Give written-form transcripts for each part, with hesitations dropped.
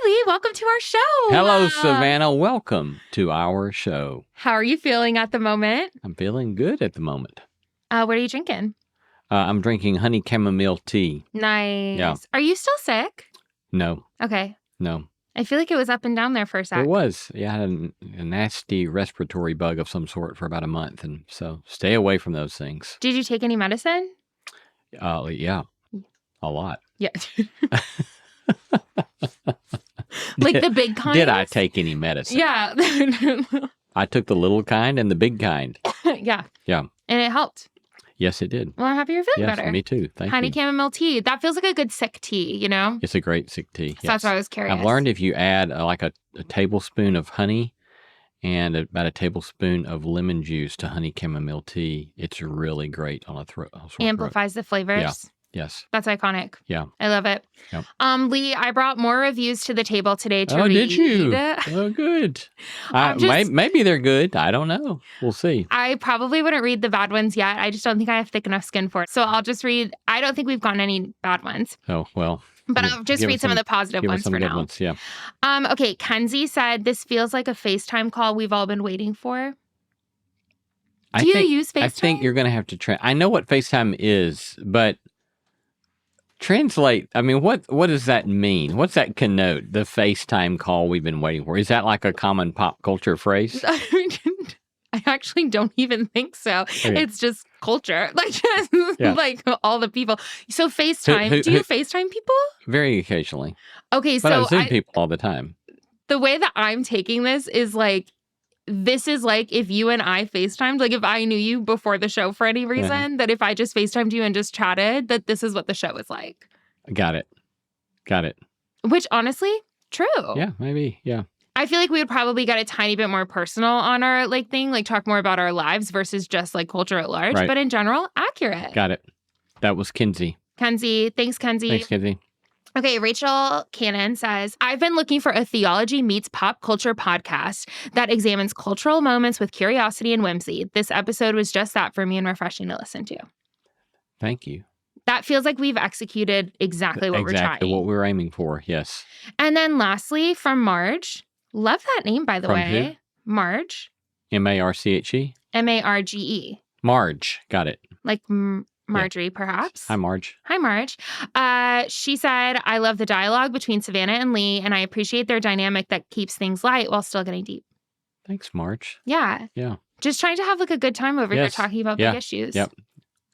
Lee. Welcome to our show. Hello, Savannah. Welcome to our show. How are you feeling at the moment? I'm feeling good at the moment. What are you drinking? I'm drinking honey chamomile tea. Nice. Yeah. Are you still sick? No. Okay. No. I feel like it was up and down there for a sec. It was. Yeah, I had a nasty respiratory bug of some sort for about a month, and so stay away from those things. Did you take any medicine? Yeah, a lot. Yeah. Like the big kind? Did I take any medicine? Yeah. I took the little kind and the big kind. Yeah. Yeah. And it helped. Yes, it did. Well, I'm happy you're feeling Yes, better. me too. Thank Honey you. chamomile tea. That feels like a good sick tea, you know? It's a great sick tea. So that's why I was curious. I've learned if you add like a tablespoon of honey and about a tablespoon of lemon juice to honey chamomile tea, it's really great on a sore throat. Amplifies the flavors. Yeah. Yes. That's iconic. Yeah. I love it. Yep. Lee, I brought more reviews to the table today to read. Did you? Oh, good. Maybe they're good. I don't know. We'll see. I probably wouldn't read the bad ones yet. I just don't think I have thick enough skin for it. So I'll just read. I don't think we've gotten any bad ones. Oh, well. But I'll just read some of the positive ones for now. Ones, yeah. Okay. Kenzie said, this feels like a FaceTime call we've all been waiting for. Do you use FaceTime? I think you're going to have to I know what FaceTime is, but translate. I mean, what does that mean? What's that connote? The FaceTime call we've been waiting for. Is that like a common pop culture phrase? I actually don't even think so. Okay. It's just culture. Like all the people. So FaceTime. Do you FaceTime people? Very occasionally. Okay, but I Zoom people all the time. The way that I'm taking this is like, this is like if you and I FaceTimed, like if I knew you before the show for any reason, that if I just FaceTimed you and just chatted, that this is what the show is like. Got it. Which honestly, true. Yeah, maybe. Yeah. I feel like we would probably get a tiny bit more personal on our thing, like talk more about our lives versus just like culture at large. Right. But in general, accurate. Got it. That was Kenzie. Thanks, Kenzie. Okay, Rachel Cannon says, I've been looking for a theology meets pop culture podcast that examines cultural moments with curiosity and whimsy. This episode was just that for me and refreshing to listen to. Thank you. That feels like we've executed exactly what we're trying. Exactly what we're aiming for, yes. And then lastly, from Marge. Love that name, by the way. Who? Marge. Marche? Marge. Marge. Got it. Like Marjorie, perhaps. Hi, Marge. She said, I love the dialogue between Savannah and Lee, and I appreciate their dynamic that keeps things light while still getting deep. Thanks, Marge. Yeah. Yeah. Just trying to have like a good time over here talking about big issues. Yep.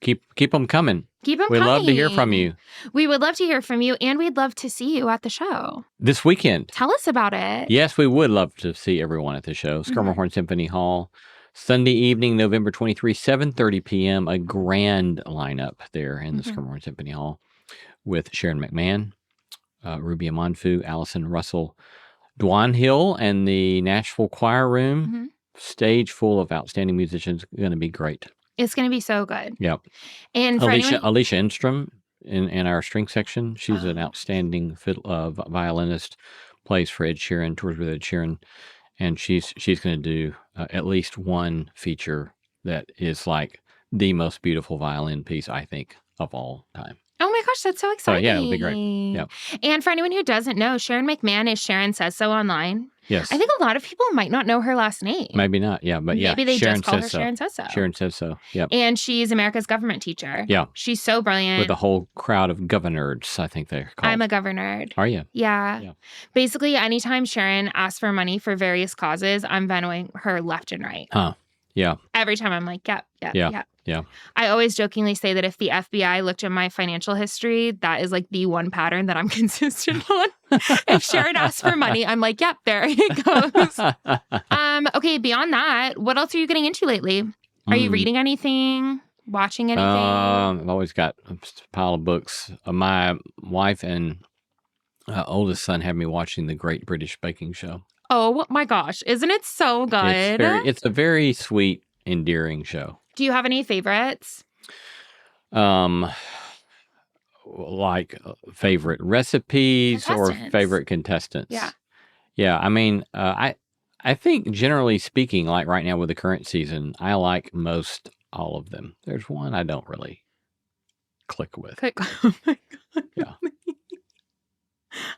Keep them coming. We'd love to hear from you. We would love to hear from you, and we'd love to see you at the show. This weekend. Tell us about it. Yes, we would love to see everyone at the show. Skirmerhorn Symphony Hall. Sunday evening, November 23, 7:30 p.m. A grand lineup there in the Skirmerhorn Symphony Hall with Sharon McMahon, Ruby Amanfu, Allison Russell, Dwan Hill, and the Nashville Choir Room. Stage full of outstanding musicians. Going to be great. It's going to be so good. Yep. And Alicia Enstrom in our string section. She's an outstanding violinist, plays for Ed Sheeran, tours with Ed Sheeran. And she's going to do at least one feature that is like the most beautiful violin piece, I think, of all time. Oh my gosh, that's so exciting. Yeah, it'll be great. Yeah. And for anyone who doesn't know, Sharon McMahon is Sharon Says So online. Yes. I think a lot of people might not know her last name. Maybe not, yeah. But yeah, maybe they just call her Sharon Says So. Sharon Says So, yep. And she's America's government teacher. Yeah. She's so brilliant. With a whole crowd of governors, I think they're called. I'm a governor. Are you? Yeah. Basically, anytime Sharon asks for money for various causes, I'm Venmoing her left and right. Huh. Yeah. Every time I'm like, yep. Yeah. I always jokingly say that if the FBI looked at my financial history, that is like the one pattern that I'm consistent on. If Sharon asks for money, I'm like, yep, there it goes. Okay, beyond that, what else are you getting into lately? Are you reading anything? Watching anything? I've always got a pile of books. My wife and oldest son have me watching The Great British Baking Show. Oh my gosh, isn't it so good? It's a very sweet, endearing show. Do you have any favorites? Like favorite recipes or favorite contestants? Yeah. I mean, I think generally speaking, like right now with the current season, I like most all of them. There's one I don't really click with. Oh my God. Yeah.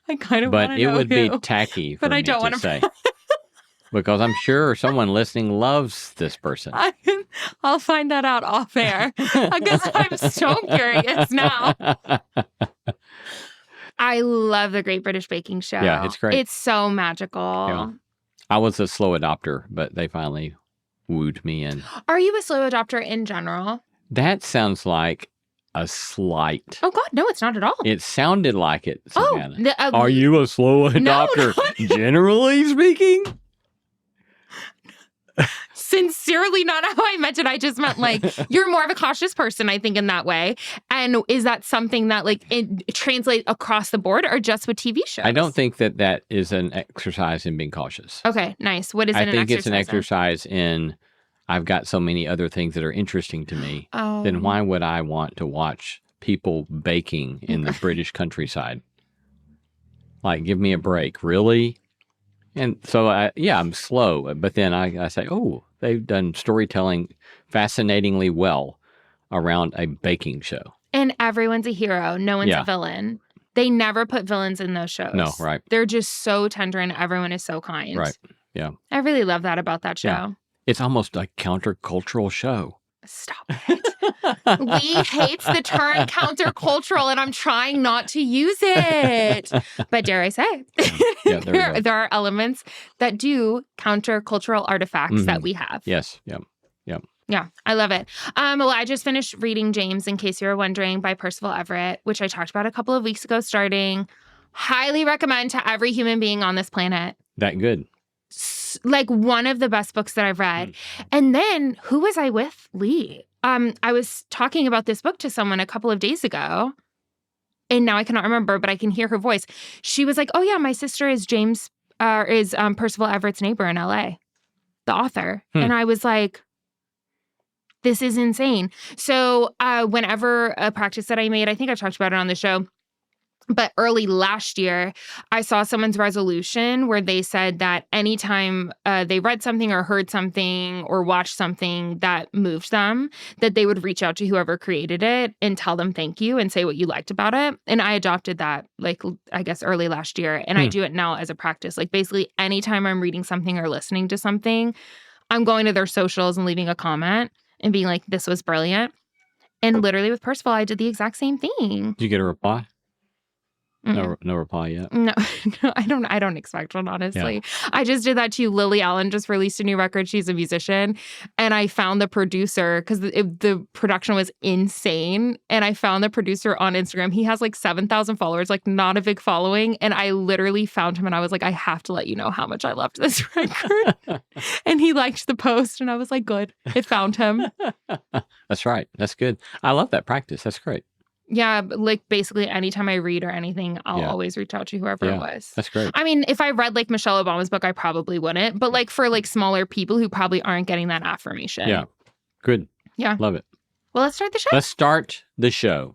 I kind of But want to it know would be who, tacky for but I me don't to want say. to. Because I'm sure someone listening loves this person. I'll find that out off air because I'm so curious now. I love the Great British Baking Show. Yeah, it's great. It's so magical. Yeah. I was a slow adopter, but they finally wooed me in. Are you a slow adopter in general? That sounds like a slight. Oh, God, no, it's not at all. It sounded like it, Savannah. Oh, Are you a slow adopter, generally speaking? Sincerely, not how I meant it. I just meant like you're more of a cautious person, I think, in that way. And is that something that like it translates across the board or just with TV shows? I don't think that is an exercise in being cautious. Okay, nice. What is it? I think it's an exercise in I've got so many other things that are interesting to me. Then why would I want to watch people baking in the British countryside? Like, give me a break. Really? And so, I'm slow. But then I say, oh, they've done storytelling fascinatingly well around a baking show. And everyone's a hero. No one's a villain. They never put villains in those shows. No, right. They're just so tender and everyone is so kind. Right, yeah. I really love that about that show. Yeah. It's almost a countercultural show. Stop it. Lee hates the term countercultural, and I'm trying not to use it. But dare I say, there are elements that do countercultural artifacts that we have. Yes, yeah. Yeah, I love it. Well, I just finished reading James, in case you were wondering, by Percival Everett, which I talked about a couple of weeks ago starting. Highly recommend to every human being on this planet. That good. Like one of the best books that I've read. And then who was I with? Lee. I was talking about this book to someone a couple of days ago, and now I cannot remember, but I can hear her voice. She was like, "Oh yeah, my sister is Percival Everett's neighbor in LA, the author." And I was like, "This is insane." So whenever a practice that I made, I think I've talked about it on the show, but early last year, I saw someone's resolution where they said that anytime they read something or heard something or watched something that moved them, that they would reach out to whoever created it and tell them thank you and say what you liked about it. And I adopted that, like, I guess early last year. And I do it now as a practice. Like, basically, anytime I'm reading something or listening to something, I'm going to their socials and leaving a comment and being like, this was brilliant. And literally with Percival, I did the exact same thing. Did you get a reply? No reply yet. No, I don't expect one, honestly. Yeah. I just did that too. Lily Allen just released a new record. She's a musician. And I found the producer because the production was insane. And I found the producer on Instagram. He has like 7,000 followers, like not a big following. And I literally found him and I was like, I have to let you know how much I loved this record. And he liked the post. And I was like, good. It found him. That's right. That's good. I love that practice. That's great. Yeah, like basically anytime I read or anything, I'll always reach out to whoever it was. That's great. I mean, if I read like Michelle Obama's book, I probably wouldn't. But like for like smaller people who probably aren't getting that affirmation. Yeah. Good. Yeah. Love it. Well, let's start the show. Let's start the show.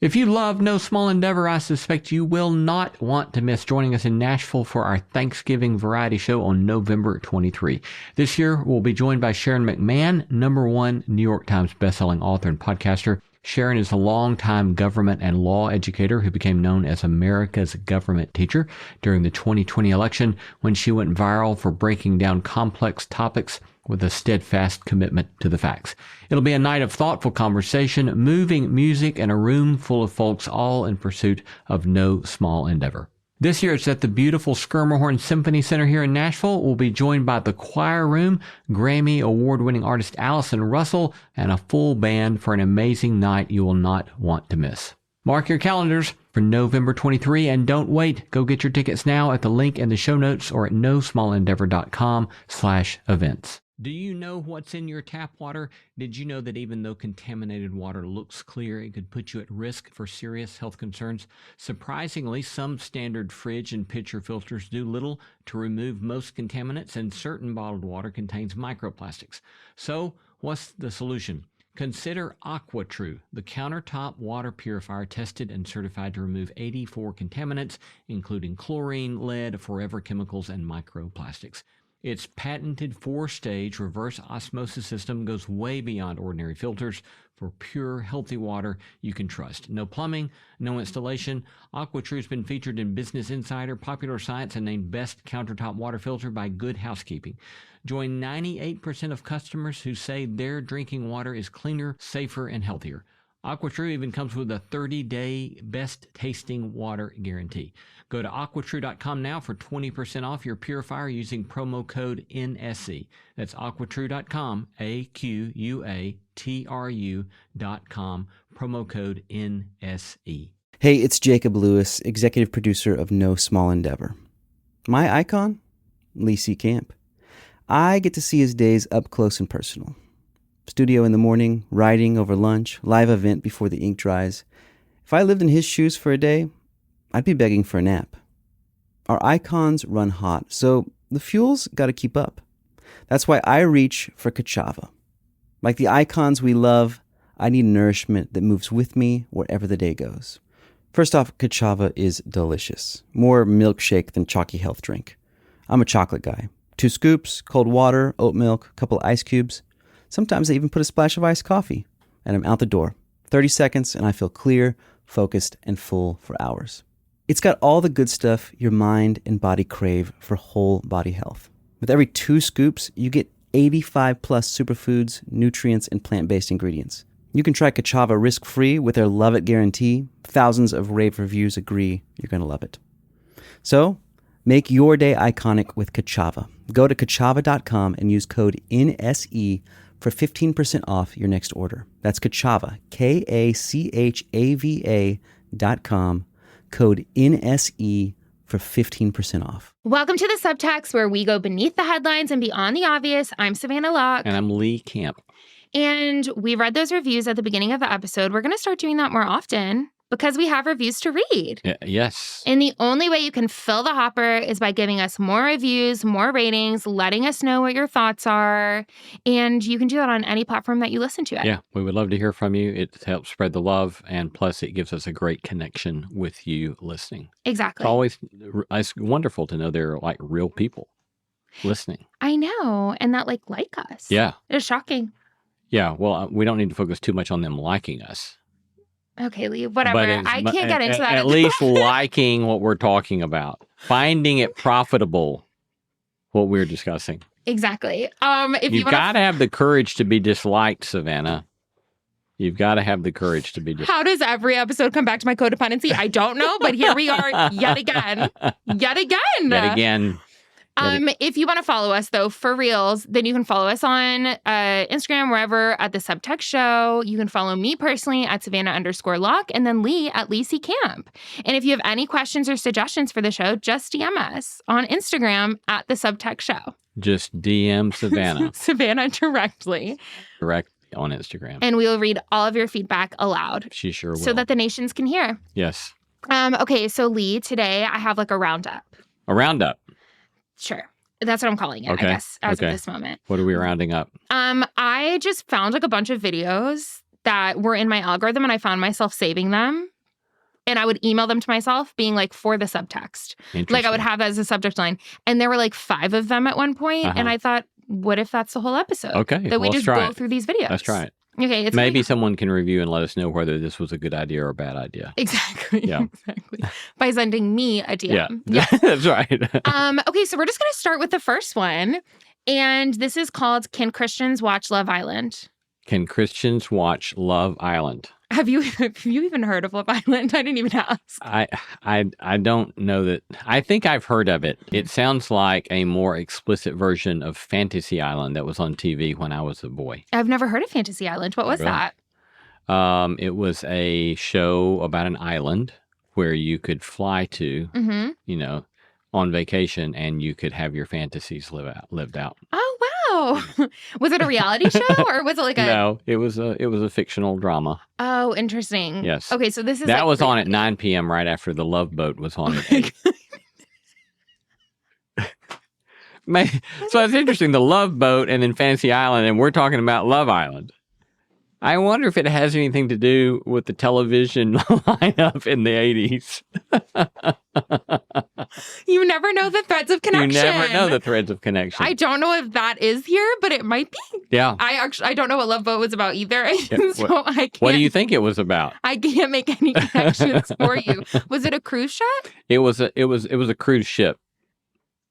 If you love No Small Endeavor, I suspect you will not want to miss joining us in Nashville for our Thanksgiving variety show on November 23. This year, we'll be joined by Sharon McMahon, #1 New York Times bestselling author and podcaster. Sharon is a longtime government and law educator who became known as America's government teacher during the 2020 election when she went viral for breaking down complex topics with a steadfast commitment to the facts. It'll be a night of thoughtful conversation, moving music, and a room full of folks all in pursuit of no small endeavor. This year it's at the beautiful Schermerhorn Symphony Center here in Nashville. We'll be joined by the Choir Room, Grammy award-winning artist Allison Russell, and a full band for an amazing night you will not want to miss. Mark your calendars for November 23, and don't wait. Go get your tickets now at the link in the show notes or at nosmallendeavor.com/events. Do you know what's in your tap water? Did you know that even though contaminated water looks clear, it could put you at risk for serious health concerns? Surprisingly, some standard fridge and pitcher filters do little to remove most contaminants, and certain bottled water contains microplastics. So, what's the solution? Consider AquaTrue, the countertop water purifier tested and certified to remove 84 contaminants, including chlorine, lead, forever chemicals, and microplastics. Its patented 4-stage reverse osmosis system goes way beyond ordinary filters for pure, healthy water you can trust. No plumbing, no installation. AquaTrue's been featured in Business Insider, Popular Science, and named Best Countertop Water Filter by Good Housekeeping. Join 98% of customers who say their drinking water is cleaner, safer, and healthier. AquaTrue even comes with a 30-day best-tasting water guarantee. Go to aquatrue.com now for 20% off your purifier using promo code NSC. That's aquatrue.com, AQUATRU.com, promo code NSE. Hey, it's Jacob Lewis, executive producer of No Small Endeavor. My icon? Lee C. Camp. I get to see his days up close and personal. Studio in the morning, writing over lunch, live event before the ink dries. If I lived in his shoes for a day, I'd be begging for a nap. Our icons run hot, so the fuel's got to keep up. That's why I reach for Kachava. Like the icons we love, I need nourishment that moves with me wherever the day goes. First off, Kachava is delicious. More milkshake than chalky health drink. I'm a chocolate guy. 2 scoops, cold water, oat milk, couple ice cubes. Sometimes I even put a splash of iced coffee, and I'm out the door. 30 seconds, and I feel clear, focused, and full for hours. It's got all the good stuff your mind and body crave for whole body health. With every 2 scoops, you get 85 plus superfoods, nutrients, and plant-based ingredients. You can try Kachava risk-free with their Love It guarantee. Thousands of rave reviews agree you're going to love it. So, make your day iconic with Kachava. Go to kachava.com and use code NSE for 15% off your next order. That's Kachava, KACHAVA.com, code NSE for 15% off. Welcome to the Subtext, where we go beneath the headlines and beyond the obvious. I'm Savannah Locke. And I'm Lee Camp. And we read those reviews at the beginning of the episode. We're going to start doing that more often because we have reviews to read. Yes. And the only way you can fill the hopper is by giving us more reviews, more ratings, letting us know what your thoughts are. And you can do that on any platform that you listen to it. Yeah, we would love to hear from you. It helps spread the love, and plus it gives us a great connection with you listening. Exactly. It's wonderful to know they're like real people listening. I know. And that like us. Yeah. It's shocking. Yeah, well, we don't need to focus too much on them liking us. Okay, Lee, whatever. I can't get into that. At least liking what we're talking about. Finding it profitable, what we're discussing. Exactly. You've got to have the courage to be disliked, Savannah. You've got to have the courage to be disliked. How does every episode come back to my codependency? I don't know, but here we are yet again. Yet again. If you want to follow us, though, for reals, then you can follow us on Instagram, wherever, at the Subtext Show. You can follow me personally at Savannah_Locke, and then Lee at Lee C. Camp. And if you have any questions or suggestions for the show, just DM us on Instagram at the Subtext Show. Just DM Savannah. Savannah directly. Direct on Instagram. And we will read all of your feedback aloud. She sure will. So that the nations can hear. Yes. Okay, so Lee, today I have like a roundup. A roundup? Sure. That's what I'm calling it, okay. I guess, as of this moment. What are we rounding up? I just found like a bunch of videos that were in my algorithm, and I found myself saving them. And I would email them to myself being like, for the subtext. Like I would have that as a subject line. And there were like 5 of them at one point, and I thought, what if that's the whole episode? Okay. That we just go through these videos. Let's try it. Okay. Maybe someone can review and let us know whether this was a good idea or a bad idea. Exactly. Yeah. Exactly. By sending me a DM. Yeah. That's right. Okay, so we're just going to start with the first one. And this is called, Can Christians Watch Love Island? Can Christians watch Love Island? Have you even heard of Love Island? I didn't even ask. I don't know that. I think I've heard of it. It sounds like a more explicit version of Fantasy Island that was on TV when I was a boy. I've never heard of Fantasy Island. What was that? It was a show about an island where you could fly to, on vacation, and you could have your fantasies lived out. Oh, wow. Was it a reality show, or was it like a... No, it was a fictional drama. Oh, interesting. Yes. Okay, so this is that was on at 9 p.m. right after The Love Boat was on at 8. So it's interesting, The Love Boat and then Fantasy Island, and we're talking about Love Island. I wonder if it has anything to do with the television lineup in the 80s. You never know the threads of connection. You never know the threads of connection. I don't know if that is here, but it might be. Yeah. I don't know what Love Boat was about either. So I can't. What do you think it was about? I can't make any connections for you. Was it a cruise ship? It was a cruise ship.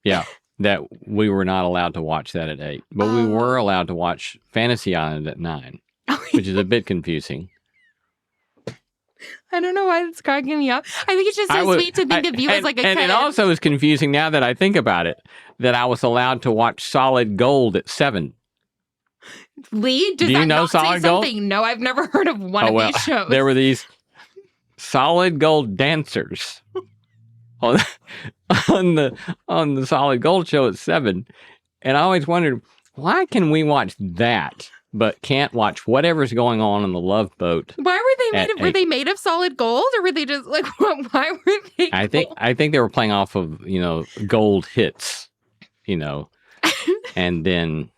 Yeah. That we were not allowed to watch that at 8. But we were allowed to watch Fantasy Island at 9, which is a bit confusing. I don't know why it's cracking me up. I think it's just so sweet to think of you as like a kid. And it also is confusing now that I think about it, that I was allowed to watch Solid Gold at 7. Lee, does Do you that know not say Solid Gold? something? No, I've never heard of one of these shows. There were these Solid Gold dancers on the Solid Gold show at 7. And I always wondered, why can we watch that but can't watch whatever's going on the Love Boat? Why were they made of? Were they made of solid gold, or were they just like? Why were they? I think they were playing off of gold hits, and then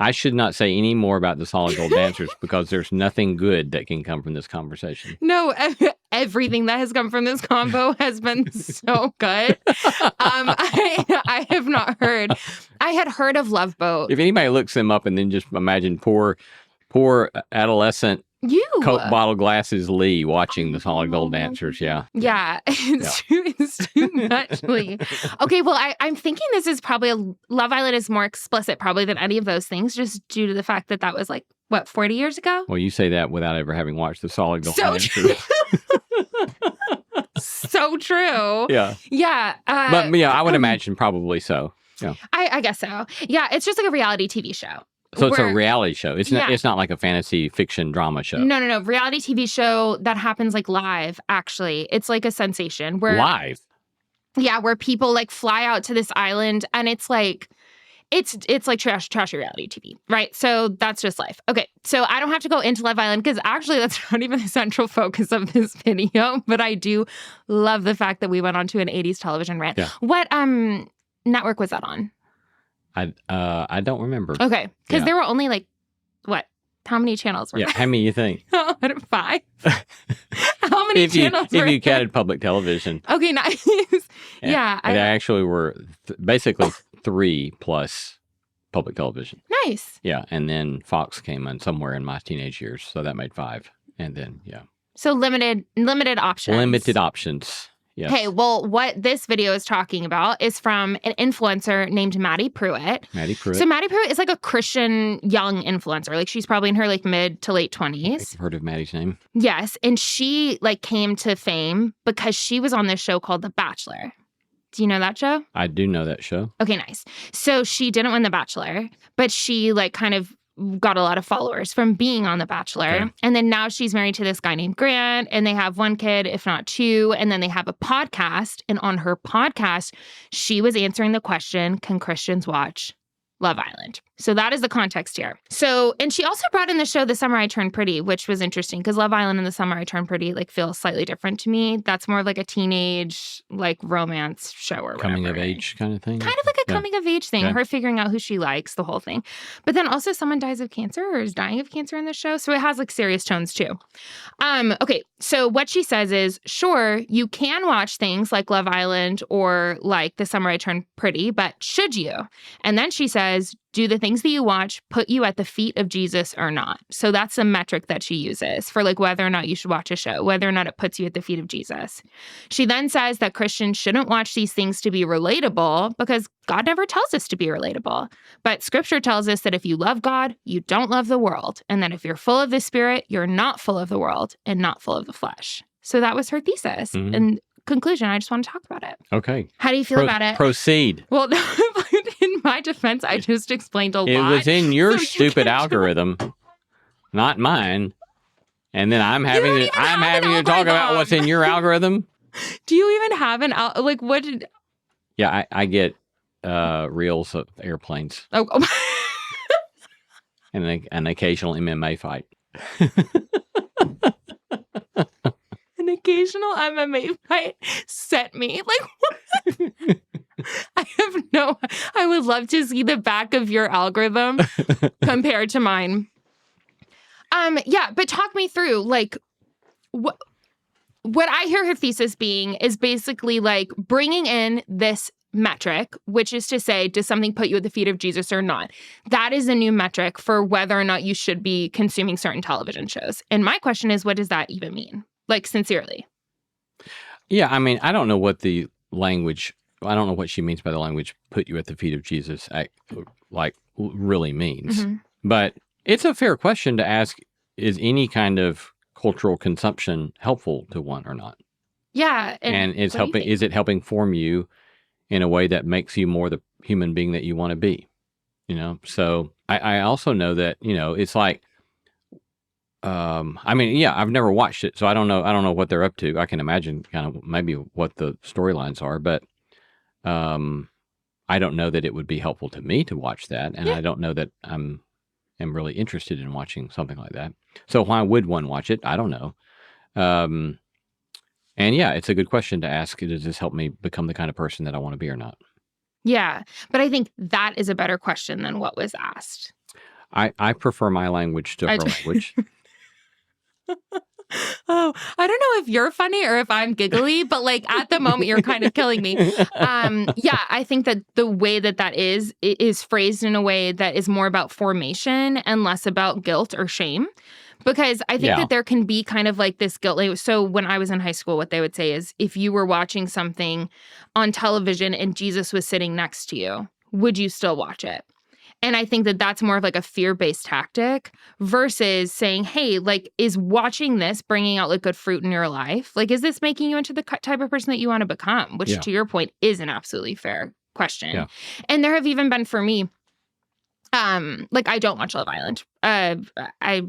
I should not say any more about the Solid Gold dancers because there's nothing good that can come from this conversation. No, everything that has come from this combo has been so good. I have not heard. I had heard of Love Boat. If anybody looks them up and then just imagine poor adolescent Coke bottle glasses Lee watching the Solid Gold dancers. Yeah. Yeah. It's too much Lee. Okay, well, I'm thinking this is probably Love Island is more explicit probably than any of those things, just due to the fact that was 40 years ago? Well, you say that without ever having watched the Solid Gold dancers. So so true. Yeah. Yeah. But I would imagine probably so. Yeah. I guess so. Yeah, it's just like a reality TV show. So it's a reality show. It's not like a fantasy fiction drama show. No. Reality TV show that happens live, actually. It's like a sensation. Live? Yeah, where people fly out to this island and it's like trashy reality TV, right? So that's just life. Okay, so I don't have to go into Love Island because actually that's not even the central focus of this video, but I do love the fact that we went on to an 80s television rant. Yeah. What network was that on? I don't remember. Okay, because there were only what? How many channels were there? How many you think? 5. How many channels were there? If you counted public television. Okay, nice. Yeah. They actually were basically 3 plus public television. Nice. Yeah, and then Fox came in somewhere in my teenage years, so that made 5. And then, So limited options. Limited options. Yes. Okay, well, what this video is talking about is from an influencer named Maddie Pruitt. So Maddie Pruitt is a Christian young influencer. She's probably in her mid to late 20s. I've heard of Maddie's name. Yes, and she came to fame because she was on this show called The Bachelor. Do you know that show? I do know that show. Okay, nice. So she didn't win The Bachelor, but she kind of got a lot of followers from being on The Bachelor. Okay. And then now she's married to this guy named Grant, and they have 1 kid, if not 2. And then they have a podcast. And on her podcast, she was answering the question, can Christians watch Love Island? So that is the context here. So, and she also brought in the show The Summer I Turned Pretty, which was interesting because Love Island and The Summer I Turned Pretty feel slightly different to me. That's more of a teenage romance show or whatever. Coming of age kind of thing? Kind of like a coming of age thing. Yeah. Her figuring out who she likes, the whole thing. But then also someone dies of cancer or is dying of cancer in the show. So it has serious tones too. Okay, so what she says is, sure, you can watch things like Love Island or The Summer I Turned Pretty, but should you? And then she says, do the things that you watch put you at the feet of Jesus or not? So that's the metric that she uses for whether or not you should watch a show, whether or not it puts you at the feet of Jesus. She then says that Christians shouldn't watch these things to be relatable because God never tells us to be relatable. But scripture tells us that if you love God, you don't love the world. And that if you're full of the Spirit, you're not full of the world and not full of the flesh. So that was her thesis. Mm-hmm. And conclusion, I just want to talk about it. Okay. How do you feel about it? Proceed. Well, in my defense, I just explained a lot. It was in your stupid algorithm, not mine. And then I'm having to talk about what's in your algorithm. Do you even have an what did? Yeah, I get reels of airplanes. Oh. and an occasional MMA fight. An occasional MMA fight set me what? I would love to see the back of your algorithm compared to mine. Yeah, but talk me through what what I hear her thesis being is basically like bringing in this metric, which is to say, does something put you at the feet of Jesus or not? That is a new metric for whether or not you should be consuming certain television shows. And my question is, what does that even mean? Like, sincerely. Yeah, I mean, I don't know what the language, I don't know what she means by the language, put you at the feet of Jesus, really means. Mm-hmm. But it's a fair question to ask, is any kind of cultural consumption helpful to one or not? Yeah. And is what do you think? it helping form you in a way that makes you more the human being that you want to be? You know, so I also know that, you know, it's like, I mean, yeah, I've never watched it, so I don't know what they're up to. I can imagine kind of maybe what the storylines are, but I don't know that it would be helpful to me to watch that, and I don't know that am really interested in watching something like that. So why would one watch it? I don't know. And yeah, it's a good question to ask. Does this help me become the kind of person that I want to be or not? Yeah. But I think that is a better question than what was asked. I prefer my language to her language. Oh, I don't know if you're funny or if I'm giggly, but like at the moment you're kind of killing me. Yeah, I think that the way that is phrased in a way that is more about formation and less about guilt or shame. Because I think that there can be kind of like this guilt. So when I was in high school, what they would say is if you were watching something on television and Jesus was sitting next to you, would you still watch it? And I think that that's more of like a fear-based tactic versus saying, hey, like, is watching this bringing out like good fruit in your life? Like, is this making you into the type of person that you want to become? Which to your point is an absolutely fair question. Yeah. And there have even been for me, like I don't watch Love Island.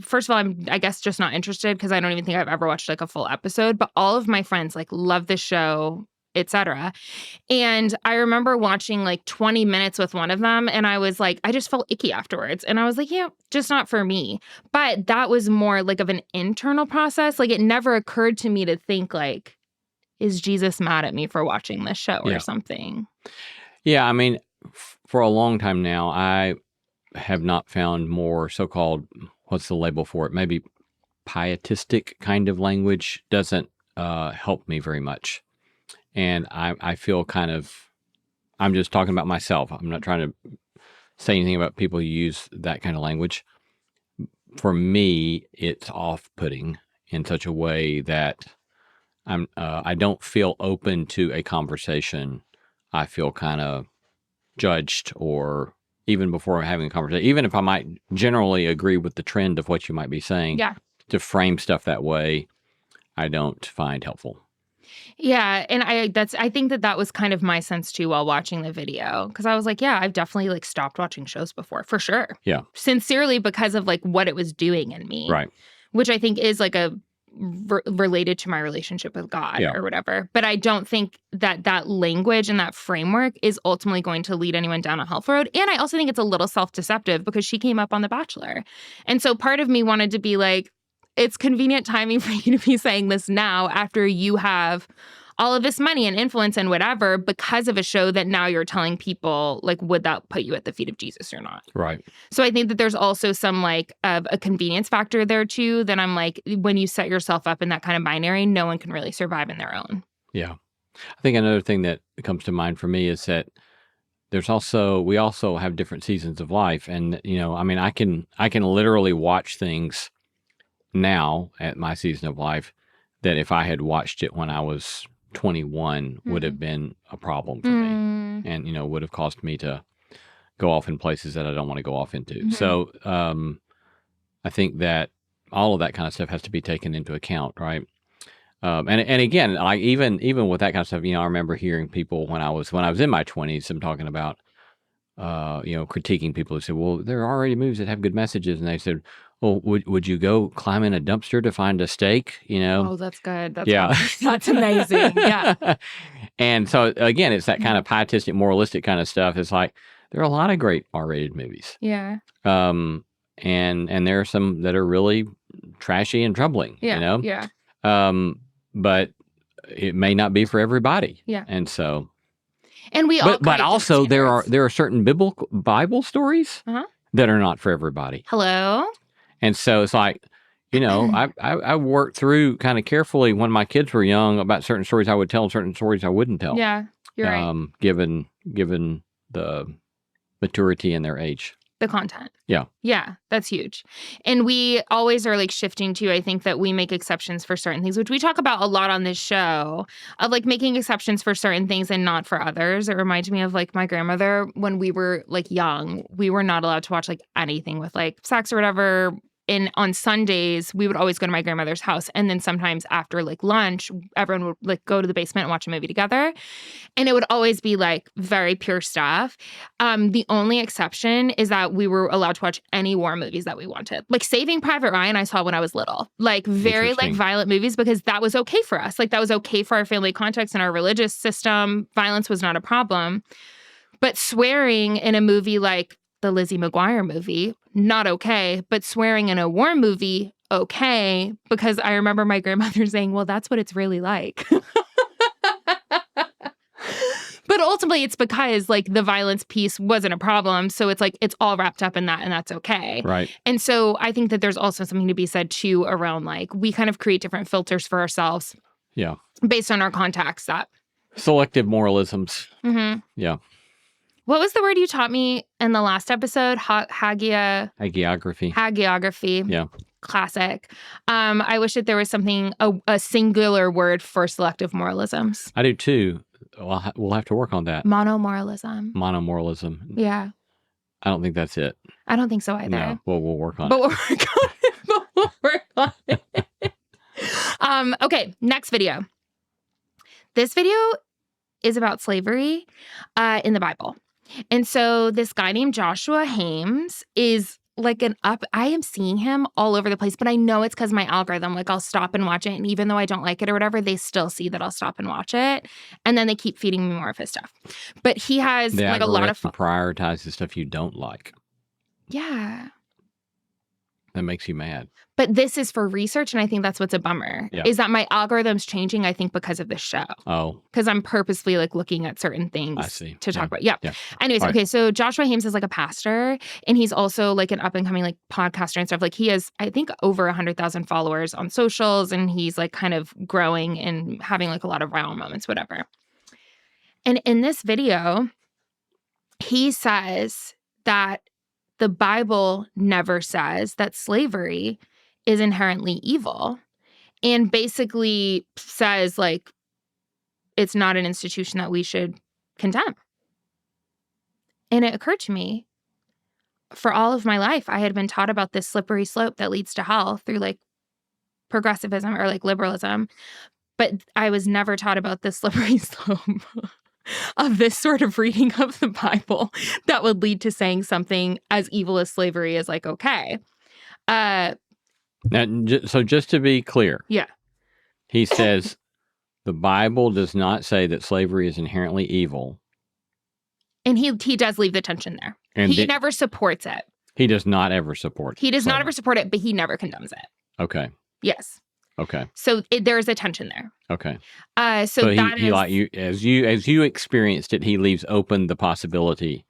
First of all, I'm I guess just not interested because I don't even think I've ever watched like a full episode, but all of my friends like love the show, etc. And I remember watching like 20 minutes with one of them and I was like, I just felt icky afterwards. And I was like, yeah, just not for me. But that was more like of an internal process. Like it never occurred to me to think like, is Jesus mad at me for watching this show or something? Yeah, I mean, for a long time now, I have not found more so-called, what's the label for it? Maybe pietistic kind of language doesn't help me very much. And I feel kind of, I'm just talking about myself. I'm not trying to say anything about people who use that kind of language. For me, it's off-putting in such a way that I don't feel open to a conversation. I feel kind of judged, or even before having a conversation, even if I might generally agree with the trend of what you might be saying, to frame stuff that way, I don't find helpful. Yeah, and I think that was kind of my sense too while watching the video, because I was like, yeah, I've definitely like stopped watching shows before, for sure. Yeah, sincerely because of like what it was doing in me, right? Which I think is like a related to my relationship with God or whatever. But I don't think that language and that framework is ultimately going to lead anyone down a health road. And I also think it's a little self-deceptive because she came up on The Bachelor, and so part of me wanted to be like, it's convenient timing for you to be saying this now after you have all of this money and influence and whatever because of a show that now you're telling people, like, would that put you at the feet of Jesus or not? Right. So I think that there's also some, like, a convenience factor there, too, that I'm like, when you set yourself up in that kind of binary, no one can really survive in their own. Yeah. I think another thing that comes to mind for me is that we also have different seasons of life. And, you know, I mean, I can literally watch things now at my season of life that if I had watched it when I was 21 would have been a problem for me, and, you know, would have caused me to go off in places that I don't want to go off into. So I think that all of that kind of stuff has to be taken into account, right? And again, like even with that kind of stuff, you know, I remember hearing people when I was in my 20s, them talking about you know, critiquing people who said, well, there are already movies that have good messages, and they said, well, would you go climb in a dumpster to find a steak? You know? Oh, that's good. That's amazing. Yeah. And so again, it's that kind of pietistic, moralistic kind of stuff. It's like there are a lot of great R-rated movies. Yeah. And there are some that are really trashy and troubling. Yeah. You know? Yeah. But it may not be for everybody. Yeah. And so. And but also there are certain Bible stories that are not for everybody. Hello. And so it's like, I worked through kind of carefully when my kids were young about certain stories I would tell and certain stories I wouldn't tell. Yeah, you're right. Given the maturity and their age. The content. Yeah. Yeah, that's huge. And we always are like shifting to, I think that we make exceptions for certain things, which we talk about a lot on this show, of like making exceptions for certain things and not for others. It reminds me of like my grandmother when we were like young, we were not allowed to watch like anything with like sex or whatever. And on Sundays, we would always go to my grandmother's house. And then sometimes after like lunch, everyone would like go to the basement and watch a movie together. And it would always be like very pure stuff. The only exception is that we were allowed to watch any war movies that we wanted. Like Saving Private Ryan, I saw when I was little. Like very like violent movies because that was okay for us. Like that was okay for our family context and our religious system. Violence was not a problem. But swearing in a movie like the Lizzie McGuire movie, not okay, but swearing in a war movie, okay, because I remember my grandmother saying, well, that's what it's really like. But ultimately, it's because like the violence piece wasn't a problem. So it's like it's all wrapped up in that and that's okay. Right. And so I think that there's also something to be said too around like we kind of create different filters for ourselves. Yeah. Based on our contacts that. Selective moralisms. Mm-hmm. Yeah. What was the word you taught me in the last episode? Hagiography. Hagiography. Yeah. Classic. I wish that there was something, a singular word for selective moralisms. I do too. We'll have to work on that. Monomoralism. Monomoralism. Yeah. I don't think that's it. I don't think so either. No. Well, we'll work on but it. We'll work on it. Okay, next video. This video is about slavery in the Bible. And so this guy named Joshua Hames is like I am seeing him all over the place, but I know it's because my algorithm, like I'll stop and watch it. And even though I don't like it or whatever, they still see that I'll stop and watch it. And then they keep feeding me more of his stuff. But he has like a lot of prioritize the stuff you don't like. Yeah. That makes you mad. But this is for research, and I think that's what's a bummer, is that my algorithm's changing, I think, because of this show. Oh. Because I'm purposely, like, looking at certain things to talk about. Yeah. Anyways, okay, so Joshua Hames is, like, a pastor, and he's also, like, an up-and-coming, like, podcaster and stuff. Like, he has, I think, over 100,000 followers on socials, and he's, like, kind of growing and having, like, a lot of viral moments, whatever. And in this video, he says that the Bible never says that slavery is inherently evil, and basically says, like, it's not an institution that we should condemn. And it occurred to me, for all of my life, I had been taught about this slippery slope that leads to hell through, like, progressivism or, like, liberalism, but I was never taught about the slippery slope of this sort of reading of the Bible that would lead to saying something as evil as slavery is, like, okay. Now, so just to be clear. Yeah. He says the Bible does not say that slavery is inherently evil. And he does leave the tension there. And he never supports it. He does not ever support He does not ever support it, but he never condemns it. Okay. Yes. Okay. So there's a tension there. Okay. So that he like you as you experienced it, he leaves open the possibility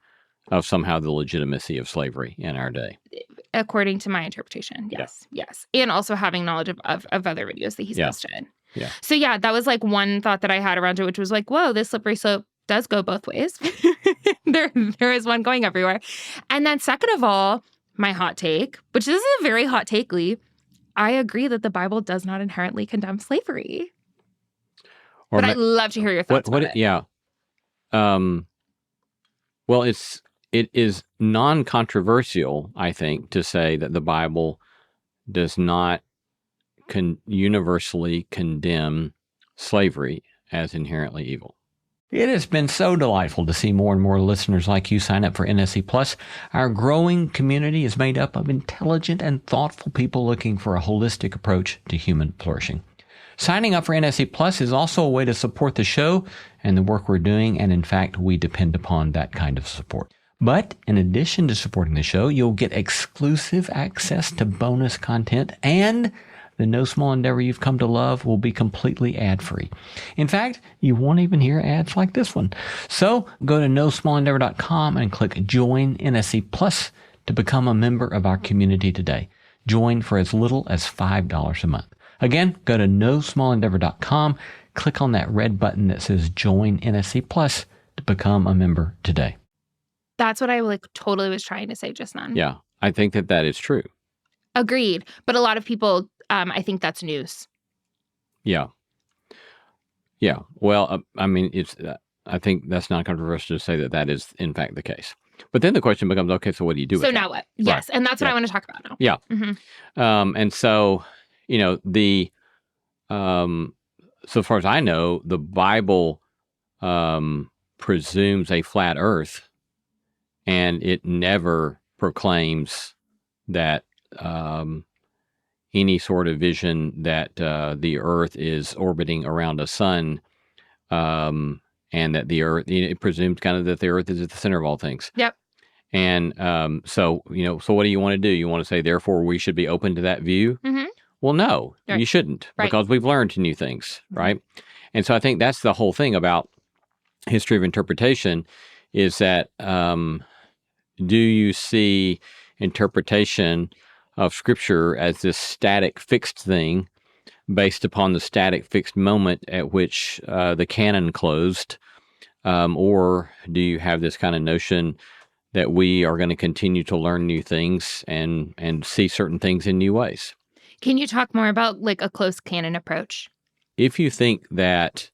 of somehow the legitimacy of slavery in our day. According to my interpretation, yes. Yeah. Yes. And also having knowledge of other videos that he's posted. Yeah. So yeah, that was like one thought that I had around it, which was like, whoa, this slippery slope does go both ways. There is one going everywhere. And then second of all, my hot take, which this is a very hot take, Lee, I agree that the Bible does not inherently condemn slavery. But I'd love to hear your thoughts about it. Yeah. Well, it is non-controversial, I think, to say that the Bible does not universally condemn slavery as inherently evil. It has been so delightful to see more and more listeners like you sign up for NSC Plus. Our growing community is made up of intelligent and thoughtful people looking for a holistic approach to human flourishing. Signing up for NSC Plus is also a way to support the show and the work we're doing, and in fact, we depend upon that kind of support. But in addition to supporting the show, you'll get exclusive access to bonus content, and the No Small Endeavor you've come to love will be completely ad-free. In fact, you won't even hear ads like this one. So go to nosmallendeavor.com and click Join NSC Plus to become a member of our community today. Join for as little as $5 a month. Again, go to nosmallendeavor.com, click on that red button that says Join NSC Plus to become a member today. That's what I totally was trying to say just then. Yeah, I think that is true. Agreed. But a lot of people, I think that's news. Yeah. Yeah. Well, I mean, I think that's not controversial to say that is in fact the case. But then the question becomes, okay, so what do you do with So that? now what? Yes. Right. And that's what I want to talk about now. Yeah. Mm-hmm. And so, so far as I know, the Bible presumes a flat earth, and it never proclaims that any sort of vision that the earth is orbiting around a sun, and that the earth, it presumes kind of that the earth is at the center of all things. Yep. And so what do you want to do? You want to say, therefore, we should be open to that view? Mm-hmm. Well, no, Right. you shouldn't, Right. because we've learned new things, right? And so I think that's the whole thing about history of interpretation is that do you see interpretation of Scripture as this static, fixed thing based upon the static, fixed moment at which the canon closed? Or do you have this kind of notion that we are going to continue to learn new things and see certain things in new ways? Can you talk more about a close canon approach? If you think that,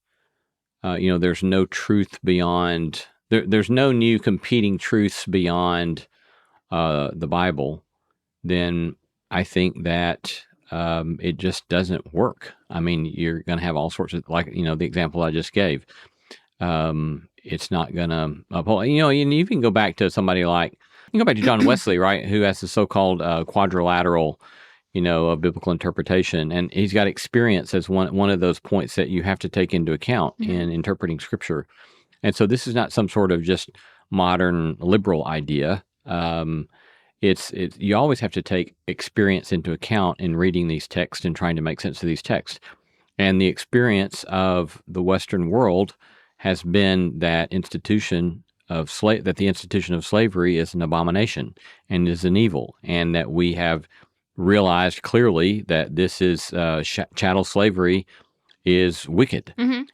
there's no truth beyond, there's no new competing truths beyond the Bible, then I think that it just doesn't work. I mean, you're going to have all sorts of, the example I just gave. It's not going to uphold, and you can go back to somebody you go back to John Wesley, right, who has the so-called quadrilateral, of biblical interpretation. And he's got experience as one of those points that you have to take into account in interpreting Scripture. And so this is not some sort of just modern liberal idea. It's you always have to take experience into account in reading these texts and trying to make sense of these texts. And the experience of the Western world has been that the institution of slavery is an abomination and is an evil, and that we have realized clearly that this is chattel slavery is wicked. Mm-hmm.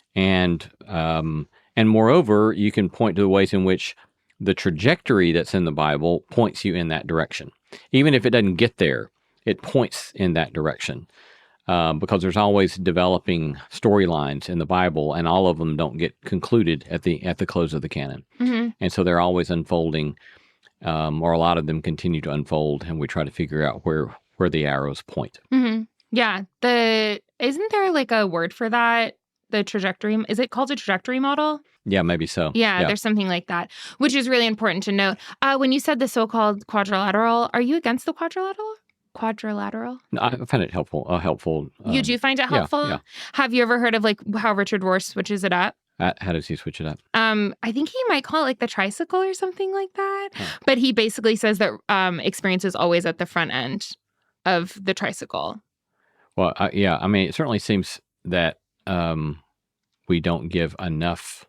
And moreover, you can point to the ways in which the trajectory that's in the Bible points you in that direction. Even if it doesn't get there, it points in that direction. Because there's always developing storylines in the Bible, and all of them don't get concluded at the close of the canon. Mm-hmm. And so they're always unfolding, or a lot of them continue to unfold, and we try to figure out where the arrows point. Mm-hmm. Yeah. Isn't there a word for that? The trajectory, is it called a trajectory model? Yeah, maybe so. Yeah, there's something like that, which is really important to note. When you said the so-called quadrilateral, are you against the quadrilateral? No, I find it helpful. You do find it helpful? Yeah. Have you ever heard of how Richard Rohr switches it up? How does he switch it up? I think he might call it the tricycle or something like that. Huh. But he basically says that experience is always at the front end of the tricycle. Well, yeah. I mean, it certainly seems that we don't give enough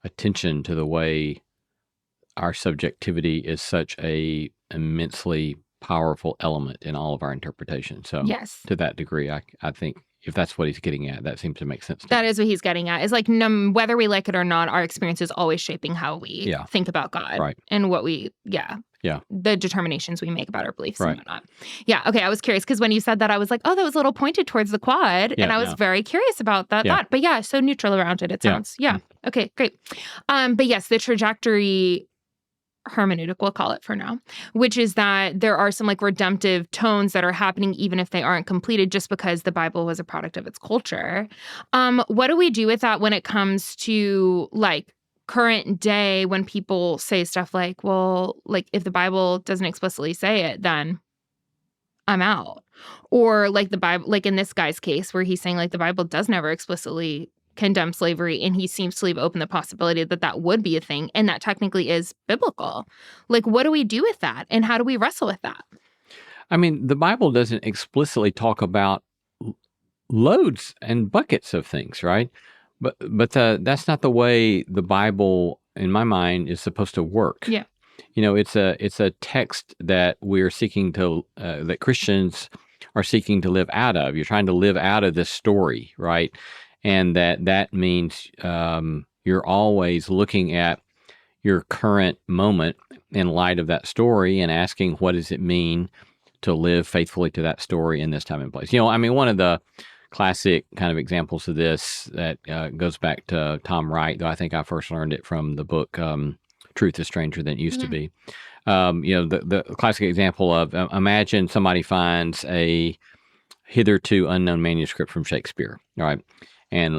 attention to the way our subjectivity is such a immensely powerful element in all of our interpretation. So yes, to that degree, I think if that's what he's getting at, that seems to make sense to that me. is what he's getting at. Is whether we like it or not, our experience is always shaping how we think about God, right? And what we the determinations we make about our beliefs and whatnot. Yeah. Okay. I was curious because when you said that, I was like, oh, that was a little pointed towards the quad. And I was very curious about that thought. But yeah, so neutral around it sounds. Yeah. Okay, great. But yes, the trajectory hermeneutic, we'll call it for now, which is that there are some redemptive tones that are happening even if they aren't completed just because the Bible was a product of its culture. What do we do with that when it comes to current day when people say stuff if the Bible doesn't explicitly say it, then I'm out. Or the Bible, in this guy's case where he's saying the Bible does never explicitly condemn slavery, and he seems to leave open the possibility that would be a thing, and that technically is biblical. What do we do with that, and how do we wrestle with that? I mean, the Bible doesn't explicitly talk about loads and buckets of things, right? But that's not the way the Bible, in my mind, is supposed to work. Yeah. it's a text that we're seeking to that Christians are seeking to live out of. You're trying to live out of this story, right? And that means you're always looking at your current moment in light of that story and asking, what does it mean to live faithfully to that story in this time and place? One of the classic kind of examples of this that goes back to Tom Wright, though I think I first learned it from the book Truth is Stranger Than It Used to Be. The classic example of imagine somebody finds a hitherto unknown manuscript from Shakespeare, all right? And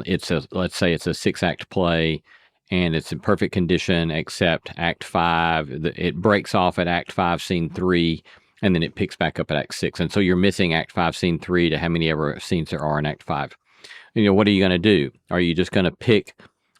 let's say it's a 6-act play, and it's in perfect condition except Act 5. It breaks off at Act 5, Scene 3, and then it picks back up at Act 6. And so you're missing Act 5, Scene 3 to how many ever scenes there are in Act 5. What are you going to do? Are you just going to pick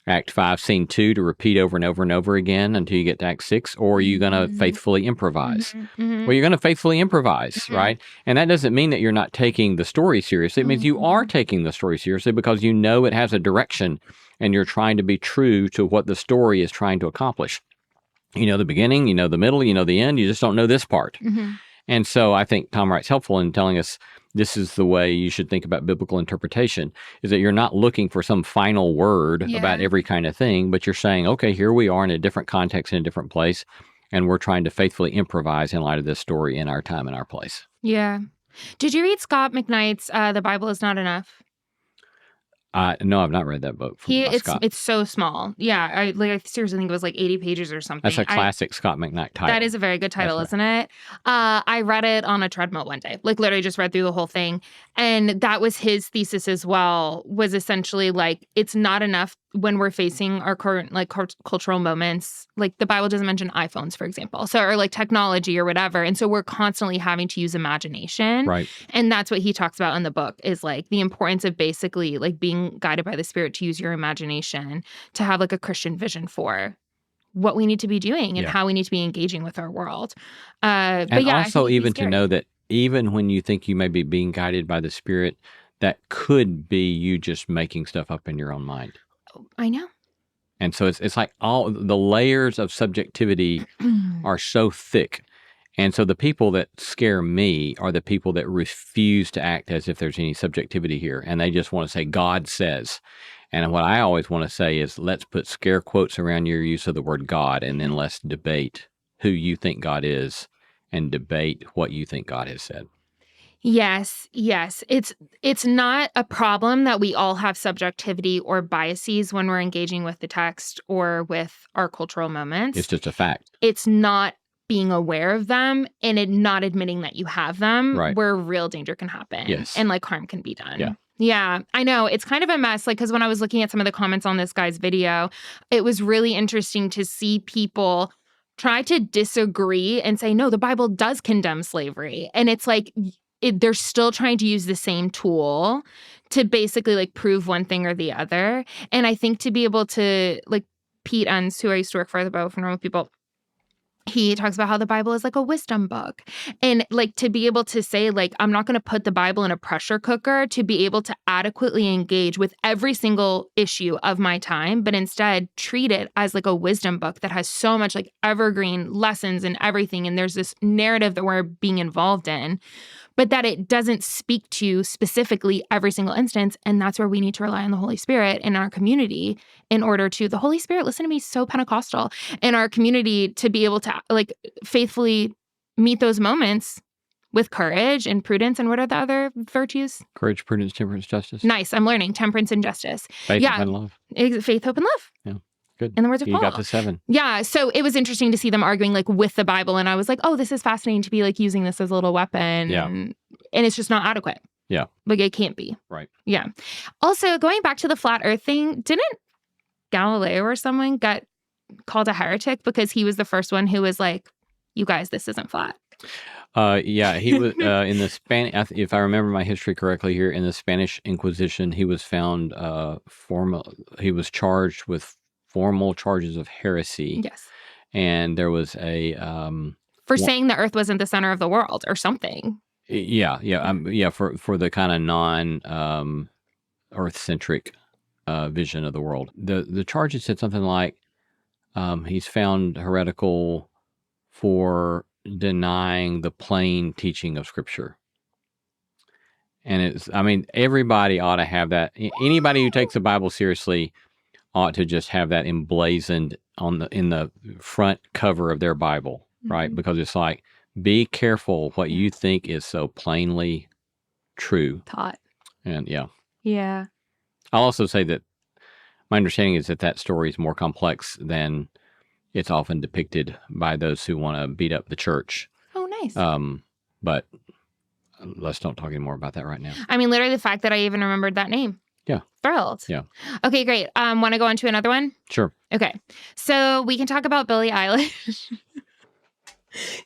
Act 5, Scene 2 to repeat over and over and over again until you get to Act 6? Or are you going to faithfully improvise? Well, you're going to faithfully improvise, right? And that doesn't mean that you're not taking the story seriously. It means you are taking the story seriously because you know it has a direction and you're trying to be true to what the story is trying to accomplish. You know the beginning, you know the middle, you know the end, you just don't know this part. And so I think Tom Wright's helpful in telling us this is the way you should think about biblical interpretation, is that you're not looking for some final word about every kind of thing, but you're saying, okay, here we are in a different context, in a different place, and we're trying to faithfully improvise in light of this story in our time and our place. Yeah. Did you read Scott McKnight's The Bible Is Not Enough? No, I've not read that book by Scott. It's so small. Yeah, I seriously think it was like 80 pages or something. That's a classic Scott McKnight title. That is a very good title, isn't it? I read it on a treadmill one day, like literally just read through the whole thing. And that was his thesis as well, was essentially like, it's not enough when we're facing our current like cultural moments. Like the Bible doesn't mention iPhones, for example, or like technology or whatever. And so we're constantly having to use imagination. Right. And that's what he talks about in the book, is like the importance of basically like being guided by the Spirit to use your imagination to have like a Christian vision for what we need to be doing and how we need to be engaging with our world. And also even to know that even when you think you may be being guided by the Spirit, that could be you just making stuff up in your own mind. I know. And so it's like all the layers of subjectivity are so thick. And so the people that scare me are the people that refuse to act as if there's any subjectivity here. And they just want to say, God says. And what I always want to say is, let's put scare quotes around your use of the word God, and then let's debate who you think God is and debate what you think God has said. Yes. It's not a problem that we all have subjectivity or biases when we're engaging with the text or with our cultural moments. It's just a fact. It's not being aware of them and not admitting that you have them, where real danger can happen. Yes. And like harm can be done. Yeah. Yeah, I know. It's kind of a mess. Like, because when I was looking at some of the comments on this guy's video, it was really interesting to see people try to disagree and say, no, the Bible does condemn slavery. And it's like, they're still trying to use the same tool to basically like prove one thing or the other. And I think to be able to, like, Pete Enns, who I used to work for the Bible for Normal People, he talks about how the Bible is like a wisdom book. And like to be able to say, like, I'm not going to put the Bible in a pressure cooker to be able to adequately engage with every single issue of my time, but instead treat it as like a wisdom book that has so much like evergreen lessons and everything. And there's this narrative that we're being involved in, but that it doesn't speak to specifically every single instance. And that's where we need to rely on the Holy Spirit in our community in order to, the Holy Spirit, listen to me, so Pentecostal, in our community to be able to like faithfully meet those moments with courage and prudence. And what are the other virtues? Courage, prudence, temperance, justice. Nice. I'm learning temperance and justice. Faith, hope, and love. Faith, hope, and love. Yeah. Good. In the words of Paul. You got the 7. Yeah. So it was interesting to see them arguing like with the Bible. And I was like, oh, this is fascinating to be like using this as a little weapon. Yeah. And it's just not adequate. Yeah. Like it can't be. Right. Yeah. Also, going back to the flat earth thing, didn't Galileo or someone got called a heretic because he was the first one who was like, you guys, this isn't flat? Yeah, he was in the Spanish. If I remember my history correctly, here in the Spanish Inquisition, he was found he was charged with formal charges of heresy. Yes, and there was a saying the Earth wasn't the center of the world or something. Yeah, for the kind of non Earth centric vision of the world. The charges said something like he's found heretical for denying the plain teaching of Scripture. And everybody ought to have that. Anybody who takes the Bible seriously ought to just have that emblazoned in the front cover of their Bible, right? Because it's like, be careful what you think is so plainly true. Taught. And yeah. I'll also say that my understanding is that story is more complex than it's often depicted by those who want to beat up the church. Oh, nice. But let's not talk anymore about that right now. I mean, literally the fact that I even remembered that name. Yeah. Thrilled. Yeah. Okay, great. Want to go on to another one? Sure. Okay. So we can talk about Billie Eilish.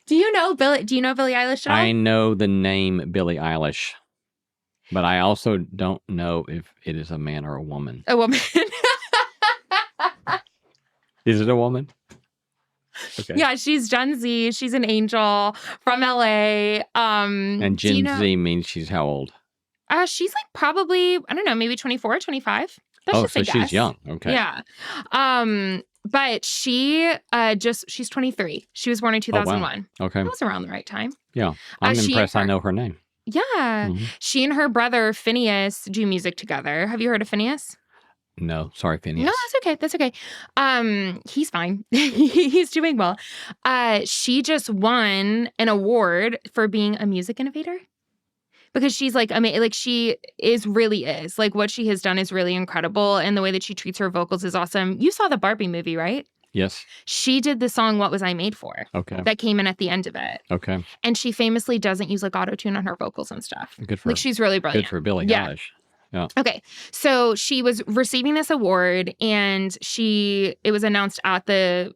Do you know Billie Eilish at all? I know the name Billie Eilish, but I also don't know if it is a man or a woman. A woman. Is it a woman? Okay. Yeah, she's Gen Z. She's an angel from LA. And Gen Z means she's how old? She's like probably, I don't know, maybe 24, 25. That's just a guess. She's young. Okay. Yeah. But she's 23. She was born in 2001. Oh, wow. Okay. That was around the right time. Yeah. I'm impressed I know her name. Yeah. Mm-hmm. She and her brother, Phineas, do music together. Have you heard of Phineas? No. Sorry, Phineas. No, that's okay. He's fine. He's doing well. She just won an award for being a music innovator. Because she's like, I mean, like she really is. Like what she has done is really incredible. And the way that she treats her vocals is awesome. You saw the Barbie movie, right? Yes. She did the song What Was I Made For? Okay. That came in at the end of it. Okay. And she famously doesn't use like auto-tune on her vocals and stuff. Good for her. Like she's really brilliant. Good for Billie Eilish. Yeah. Okay. So she was receiving this award and it was announced at the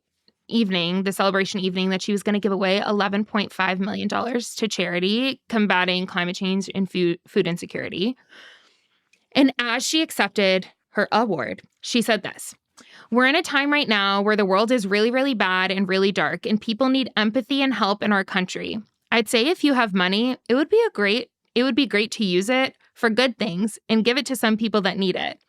celebration evening, that she was going to give away $11.5 million to charity combating climate change and food insecurity. And as she accepted her award, she said this: "We're in a time right now where the world is really, really bad and really dark, and people need empathy and help in our country. I'd say if you have money, it would be great to use it for good things and give it to some people that need it.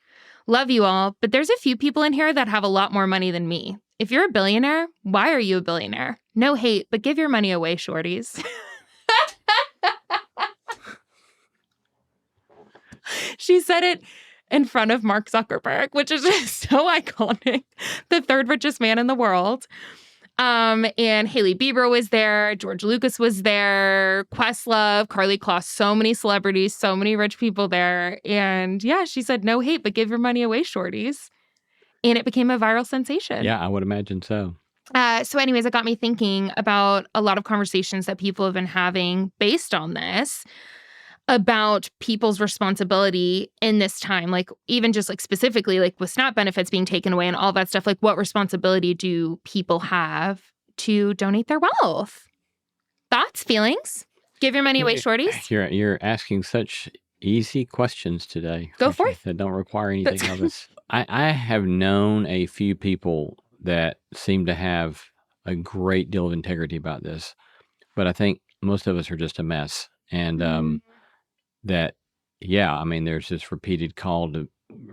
Love you all, but there's a few people in here that have a lot more money than me. If you're a billionaire, why are you a billionaire? No hate, but give your money away, shorties." She said it in front of Mark Zuckerberg, which is just so iconic. The third richest man in the world. And Hailey Bieber was there. George Lucas was there. Questlove, Karlie Kloss, so many celebrities, so many rich people there. And yeah, she said, no hate, but give your money away, shorties. And it became a viral sensation. Yeah, I would imagine so. So anyways, it got me thinking about a lot of conversations that people have been having based on this, about people's responsibility in this time. Like even just like specifically like with SNAP benefits being taken away and all that stuff, like what responsibility do people have to donate their wealth? Thoughts, feelings? Give your money away, shorties? You're asking such easy questions today. Go forth. That don't require anything of us. I have known a few people that seem to have a great deal of integrity about this, but I think most of us are just a mess. And there's this repeated call to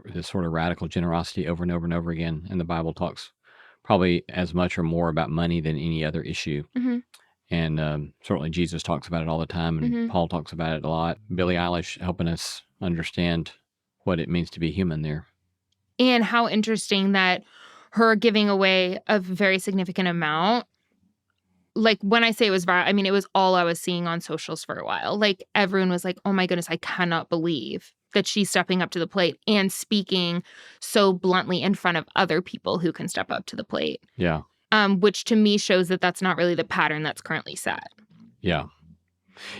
this sort of radical generosity over and over and over again. And the Bible talks probably as much or more about money than any other issue. Mm-hmm. And certainly Jesus talks about it all the time, and Paul talks about it a lot. Billie Eilish helping us understand what it means to be human there. And how interesting that her giving away a very significant amount, like when I say it was viral, I mean, it was all I was seeing on socials for a while. Like everyone was like, oh my goodness, I cannot believe that she's stepping up to the plate and speaking so bluntly in front of other people who can step up to the plate. Yeah. Which to me shows that that's not really the pattern that's currently set. Yeah.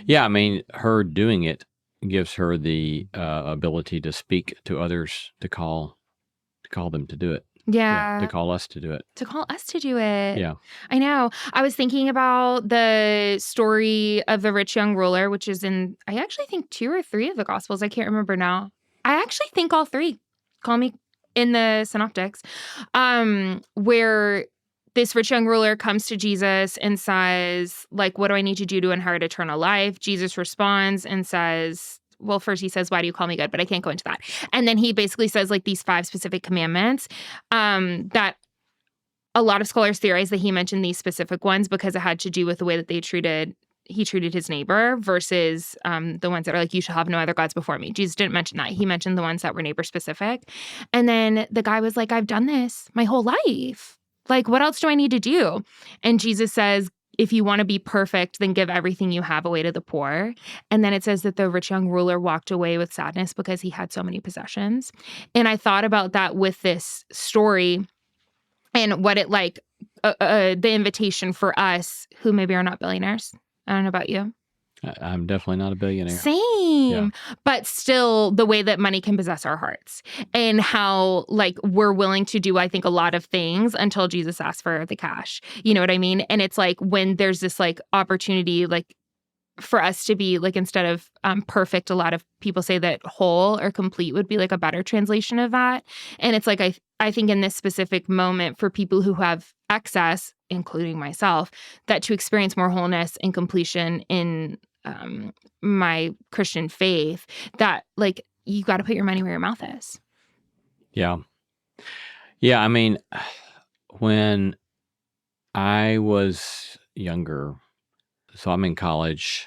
Yeah, I mean, her doing it gives her the ability to speak to others, to call them to do it. Yeah. To call us to do it. To call us to do it. Yeah. I know. I was thinking about the story of the rich young ruler, which is in, I actually think 2 or 3 of the Gospels. I can't remember now. I actually think all 3. Call me in the Synoptics. Where this rich young ruler comes to Jesus and says, like, what do I need to do to inherit eternal life? Jesus responds and says, well, first he says, why do you call me good? But I can't go into that. And then he basically says like these 5 specific commandments that a lot of scholars theorize that he mentioned these specific ones because it had to do with the way that he treated his neighbor versus the ones that are like, you shall have no other gods before me. Jesus didn't mention that. He mentioned the ones that were neighbor specific. And then the guy was like, I've done this my whole life. Like, what else do I need to do? And Jesus says, if you want to be perfect, then give everything you have away to the poor. And then it says that the rich young ruler walked away with sadness because he had so many possessions. And I thought about that with this story and what it like, the invitation for us who maybe are not billionaires. I don't know about you. I'm definitely not a billionaire. Same. Yeah. But still the way that money can possess our hearts and how like we're willing to do, I think, a lot of things until Jesus asks for the cash. You know what I mean? And it's like when there's this like opportunity, like for us to be like, instead of perfect, a lot of people say that whole or complete would be like a better translation of that. And it's like, I think in this specific moment for people who have excess, including myself, that to experience more wholeness and completion in my Christian faith, that like you got to put your money where your mouth is. Yeah. Yeah. I mean, when I was younger, so I'm in college,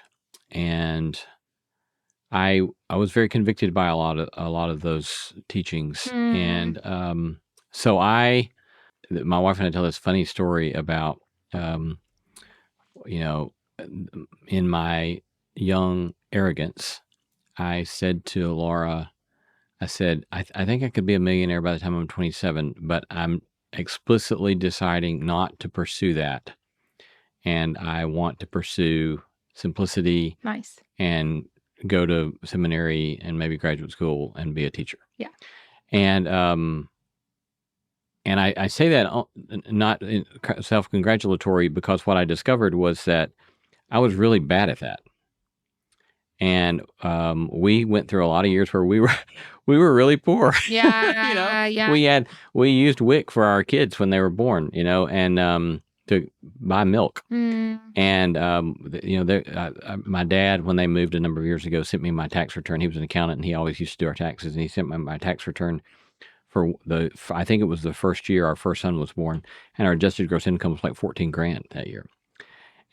and I was very convicted by a lot of those teachings, and so my wife and I tell this funny story about in my young arrogance, I said to Laura, I think I could be a millionaire by the time I'm 27, but I'm explicitly deciding not to pursue that. And I want to pursue simplicity. Nice. And go to seminary and maybe graduate school and be a teacher. Yeah. And I say that not self-congratulatory, because what I discovered was that I was really bad at that. And we went through a lot of years where we were really poor. Yeah. Yeah. We used WIC for our kids when they were born, and to buy milk. And my dad, when they moved a number of years ago, sent me my tax return. He was an accountant, and he always used to do our taxes. And he sent me my tax return for I think it was the first year our first son was born, and our adjusted gross income was like $14,000 that year.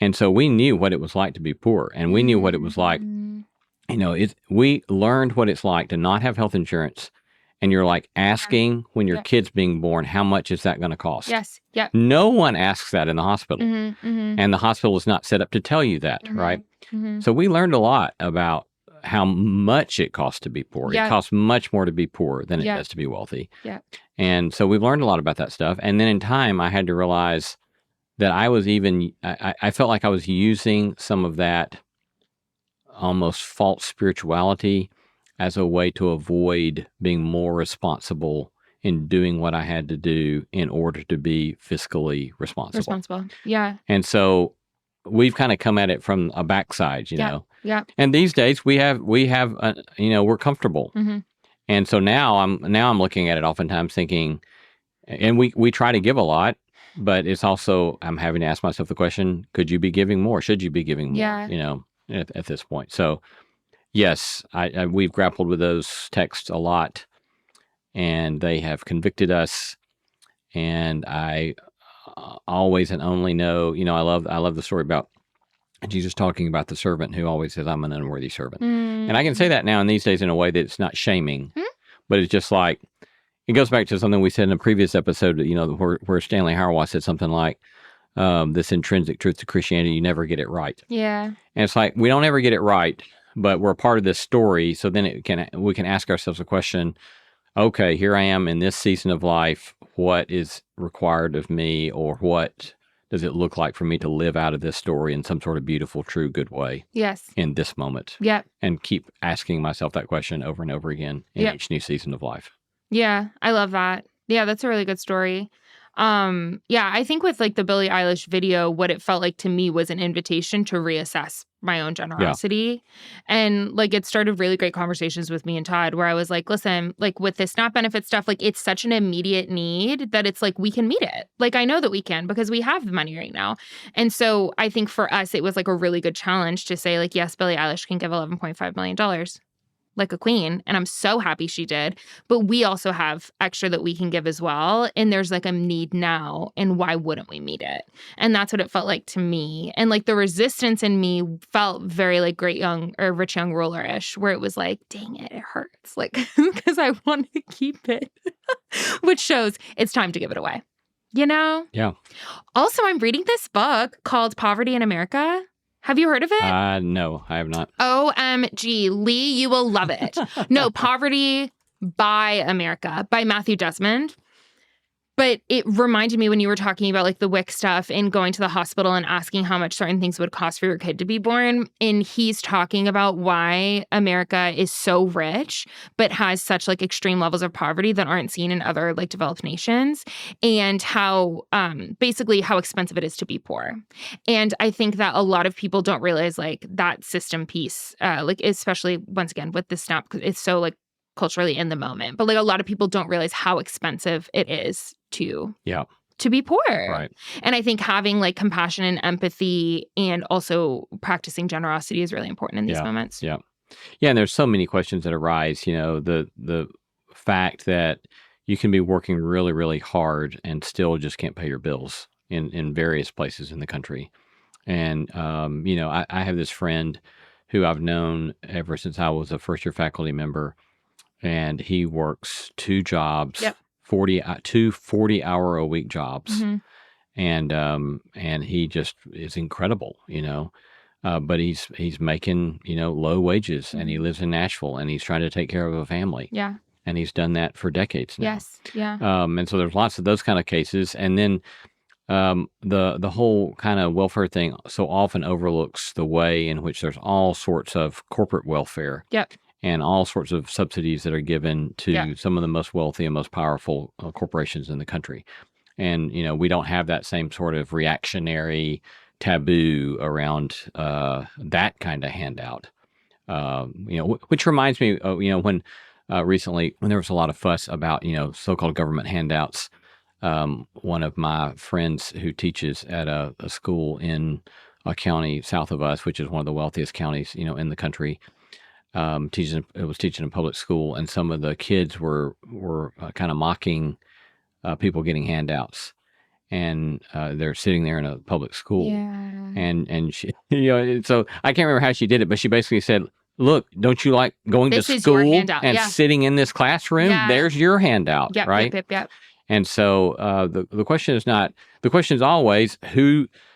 And so we knew what it was like to be poor, and we knew what it was like. We learned what it's like to not have health insurance, and you're like asking when your kid's being born, how much is that going to cost? Yes. Yep. No one asks that in the hospital, and the hospital is not set up to tell you that, right? So we learned a lot about how much it costs to be poor. It costs much more to be poor than it does to be wealthy. Yeah. And so we've learned a lot about that stuff. And then in time, I had to realize that I felt like I was using some of that almost false spirituality as a way to avoid being more responsible in doing what I had to do in order to be fiscally responsible. Yeah. And so we've kind of come at it from a backside, you know. Yeah. And these days we're comfortable. And so now I'm looking at it oftentimes thinking, and we try to give a lot, but it's also, I'm having to ask myself the question, could you be giving more? Should you be giving more? At this point. So yes, we've grappled with those texts a lot, and they have convicted us. And I always and only know, I love the story about Jesus talking about the servant who always says, I'm an unworthy servant. And I can say that now in these days in a way that it's not shaming, but it's just like, it goes back to something we said in a previous episode, where Stanley Hauerwas said something like, this intrinsic truth to Christianity, you never get it right. Yeah. And it's like, we don't ever get it right, but we're a part of this story. So then we can ask ourselves a question, okay, here I am in this season of life. What is required of me, or what does it look like for me to live out of this story in some sort of beautiful, true, good way? Yes. In this moment. Yeah. And keep asking myself that question over and over again in each new season of life. Yeah, I love that. Yeah, that's a really good story. I think with like the Billie Eilish video, what it felt like to me was an invitation to reassess my own generosity. Yeah. And like it started really great conversations with me and Todd where I was like, listen, like with this SNAP benefit stuff, like it's such an immediate need that it's like we can meet it. Like I know that we can because we have the money right now. And so I think for us, it was like a really good challenge to say like, yes, Billie Eilish can give $11.5 million. like a queen, and I'm so happy she did. But we also have extra that we can give as well. And there's like a need now, and why wouldn't we meet it? And that's what it felt like to me. And like the resistance in me felt very like rich young ruler-ish, where it was like, dang it hurts. Like, because I want to keep it, which shows it's time to give it away. You know? Yeah. Also, I'm reading this book called Poverty in America. Have you heard of it? No, I have not. OMG, Lee, you will love it. No, Poverty by America by Matthew Desmond. But it reminded me when you were talking about like the WIC stuff and going to the hospital and asking how much certain things would cost for your kid to be born. And he's talking about why America is so rich, but has such like extreme levels of poverty that aren't seen in other like developed nations, and how basically how expensive it is to be poor. And I think that a lot of people don't realize like that system piece, like especially once again with the SNAP, because it's so like culturally in the moment. But like a lot of people don't realize how expensive it is to be poor. Right. And I think having like compassion and empathy and also practicing generosity is really important in these moments. Yeah. Yeah. And there's so many questions that arise, you know, the fact that you can be working really, really hard and still just can't pay your bills in various places in the country. And, you know, I have this friend who I've known ever since I was a first year faculty member, and he works 2 jobs. Yep. 40-hour-a-week jobs. Mm-hmm. And he just is incredible, you know. But he's making, you know, low wages, and he lives in Nashville, and he's trying to take care of a family. Yeah. And he's done that for decades now. Yes. Yeah. And so there's lots of those kind of cases. And then the whole kind of welfare thing so often overlooks the way in which there's all sorts of corporate welfare. Yep. And all sorts of subsidies that are given to some of the most wealthy and most powerful corporations in the country. And, you know, we don't have that same sort of reactionary taboo around that kind of handout. You know, which reminds me, you know, when recently, when there was a lot of fuss about, you know, so-called government handouts, one of my friends who teaches at a school in a county south of us, which is one of the wealthiest counties, you know, in the country, was teaching in public school, and some of the kids were kind of mocking people getting handouts, and they're sitting there in a public school, and she, you know, so I can't remember how she did it, but she basically said, "Look, don't you like going to school and sitting in this classroom? Yeah. There's your handout, right?" Yep. And so the question is not, the question is always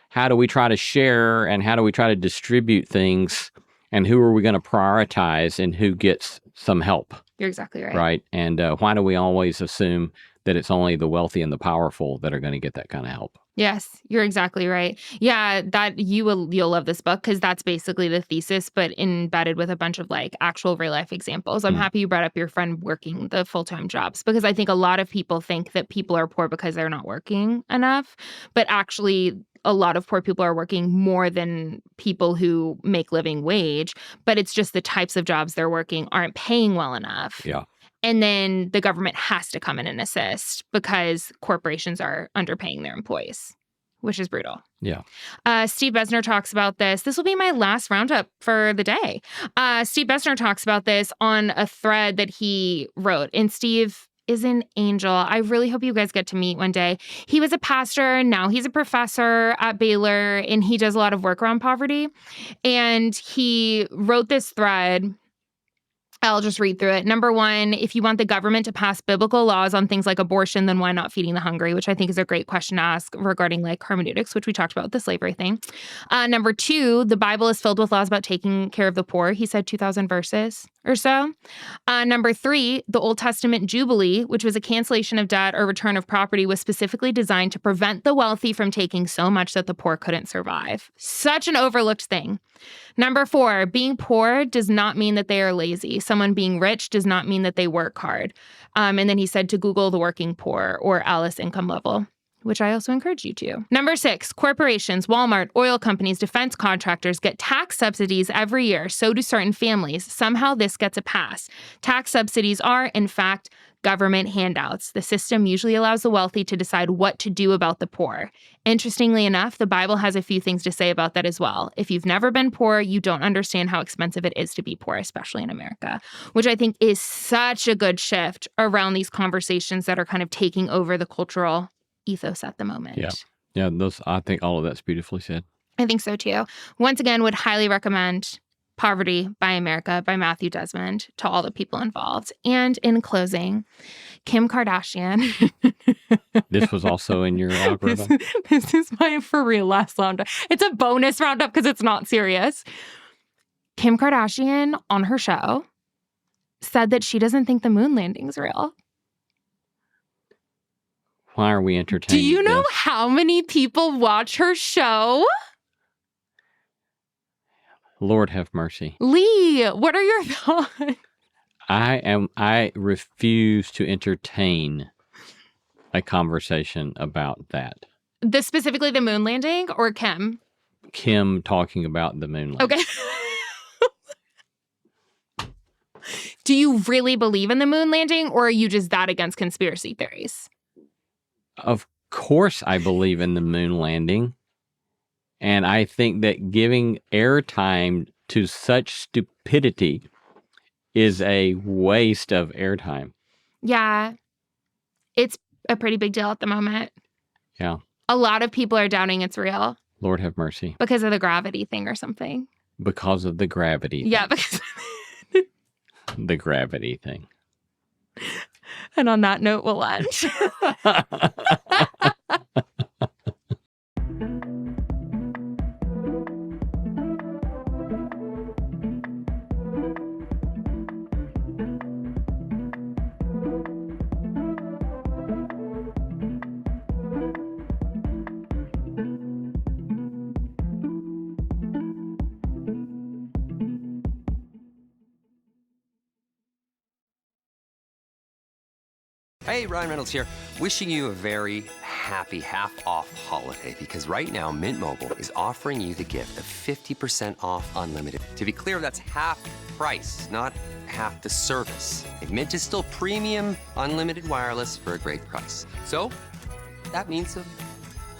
how do we try to share, and how do we try to distribute things, and who are we going to prioritize, and who gets some help? You're exactly right. Right. And why do we always assume that it's only the wealthy and the powerful that are going to get that kind of help? Yes, you're exactly right. Yeah, that you'll love this book, because that's basically the thesis, but embedded with a bunch of like actual real life examples. I'm happy you brought up your friend working the full-time jobs, because I think a lot of people think that people are poor because they're not working enough, but actually a lot of poor people are working more than people who make living wage, but it's just the types of jobs they're working aren't paying well enough. Yeah. And then the government has to come in and assist because corporations are underpaying their employees, which is brutal. Yeah. Steve Besner talks about this. This will be my last roundup for the day. Steve Besner talks about this on a thread that he wrote. And Steve is an angel. I really hope you guys get to meet one day. He was a pastor. Now he's a professor at Baylor, and he does a lot of work around poverty. And he wrote this thread. I'll just read through it. Number 1, if you want the government to pass biblical laws on things like abortion, then why not feeding the hungry? Which I think is a great question to ask regarding like hermeneutics, which we talked about with the slavery thing. Number 2, the Bible is filled with laws about taking care of the poor. He said 2,000 verses or so. Number 3, the Old Testament Jubilee, which was a cancellation of debt or return of property, was specifically designed to prevent the wealthy from taking so much that the poor couldn't survive. Such an overlooked thing. Number 4, being poor does not mean that they are lazy. Someone being rich does not mean that they work hard. And then he said to Google the working poor or Alice income level, which I also encourage you to. Number 6, corporations, Walmart, oil companies, defense contractors get tax subsidies every year. So do certain families. Somehow this gets a pass. Tax subsidies are, in fact, government handouts. The system usually allows the wealthy to decide what to do about the poor. Interestingly enough, the Bible has a few things to say about that as well. If you've never been poor, you don't understand how expensive it is to be poor, especially in America, which I think is such a good shift around these conversations that are kind of taking over the cultural ethos at the moment. Yeah. Yeah, I think all of that's beautifully said. I think so too. Once again, would highly recommend Poverty by America by Matthew Desmond to all the people involved. And in closing, Kim Kardashian. This was also in your algorithm? This is my for real last roundup. It's a bonus roundup because it's not serious. Kim Kardashian on her show said that she doesn't think the moon landing's real. Why are we entertaining Do you know this? how many people watch her show? Lord have mercy. Lee, what are your thoughts? I refuse to entertain a conversation about that. Specifically the moon landing or Kim? Kim talking about the moon landing. Okay. Do you really believe in the moon landing, or are you just that against conspiracy theories? Of course I believe in the moon landing. And I think that giving airtime to such stupidity is a waste of airtime. Yeah. It's a pretty big deal at the moment. Yeah. A lot of people are doubting it's real. Lord have mercy. Because of the gravity thing or something. Because of the gravity thing. Yeah, because... The gravity thing. And on that note, we'll end. Hey, Ryan Reynolds here. Wishing you a very happy half-off holiday because right now Mint Mobile is offering you the gift of 50% off unlimited. To be clear, that's half price, not half the service. And Mint is still premium unlimited wireless for a great price. So that means a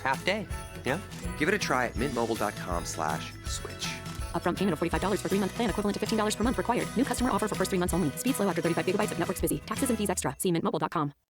half day, yeah? Give it a try at mintmobile.com/switch. Upfront payment of $45 for 3-month plan equivalent to $15 per month required. New customer offer for first 3 months only. Speed slow after 35 gigabytes if network's busy. Taxes and fees extra. See mintmobile.com.